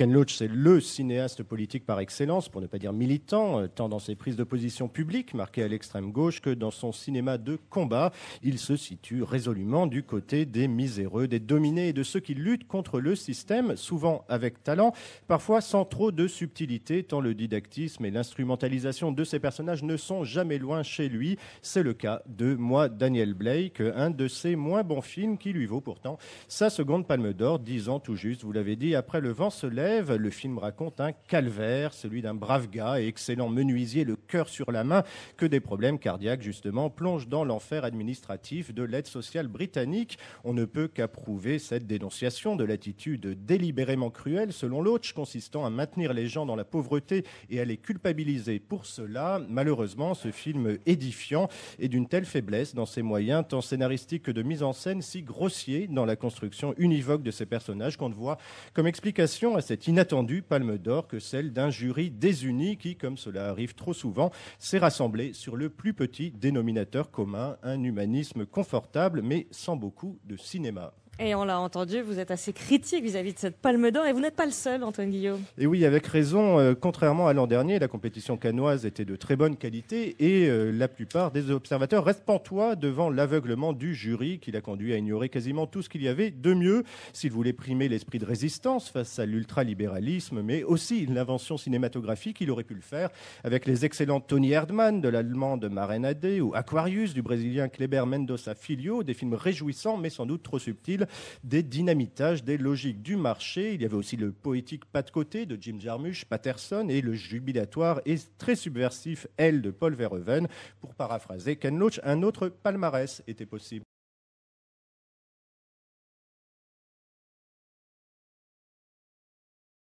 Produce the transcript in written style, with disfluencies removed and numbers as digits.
Ken Loach, c'est le cinéaste politique par excellence, pour ne pas dire militant, tant dans ses prises de position publiques, marquées à l'extrême gauche, que dans son cinéma de combat. Il se situe résolument du côté des miséreux, des dominés et de ceux qui luttent contre le système, souvent avec talent, parfois sans trop de subtilité, tant le didactisme et l'instrumentalisation de ses personnages ne sont jamais loin chez lui. C'est le cas de Moi, Daniel Blake, un de ses moins bons films qui lui vaut pourtant sa seconde Palme d'Or, 10 ans tout juste, vous l'avez dit, après Le vent se lève. Le film raconte un calvaire, celui d'un brave gars et excellent menuisier, le cœur sur la main, que des problèmes cardiaques justement plongent dans l'enfer administratif de l'aide sociale britannique. On ne peut qu'approuver cette dénonciation de l'attitude délibérément cruelle, selon Loach, consistant à maintenir les gens dans la pauvreté et à les culpabiliser pour cela. Malheureusement, ce film édifiant est d'une telle faiblesse dans ses moyens, tant scénaristiques que de mise en scène, si grossier dans la construction univoque de ses personnages, qu'on ne voit comme explication à cette inattendue Palme d'Or que celle d'un jury désuni qui, comme cela arrive trop souvent, s'est rassemblé sur le plus petit dénominateur commun, un humanisme confortable mais sans beaucoup de cinéma. Et on l'a entendu, vous êtes assez critique vis-à-vis de cette Palme d'Or et vous n'êtes pas le seul, Antoine Guillaume. Et oui, avec raison. Contrairement à l'an dernier, la compétition cannoise était de très bonne qualité et la plupart des observateurs restent pantois devant l'aveuglement du jury qui l'a conduit à ignorer quasiment tout ce qu'il y avait de mieux s'il voulait primer l'esprit de résistance face à l'ultralibéralisme, mais aussi l'invention cinématographique. Il aurait pu le faire avec les excellents Tony Erdmann de l'allemande Maren Ade ou Aquarius du brésilien Kleber Mendonça Filho, des films réjouissants mais sans doute trop subtils, des dynamitages, des logiques du marché. Il y avait aussi le poétique Pas de côté de Jim Jarmusch, Patterson, et le jubilatoire et très subversif Elle de Paul Verhoeven. Pour paraphraser Ken Loach, un autre palmarès était possible.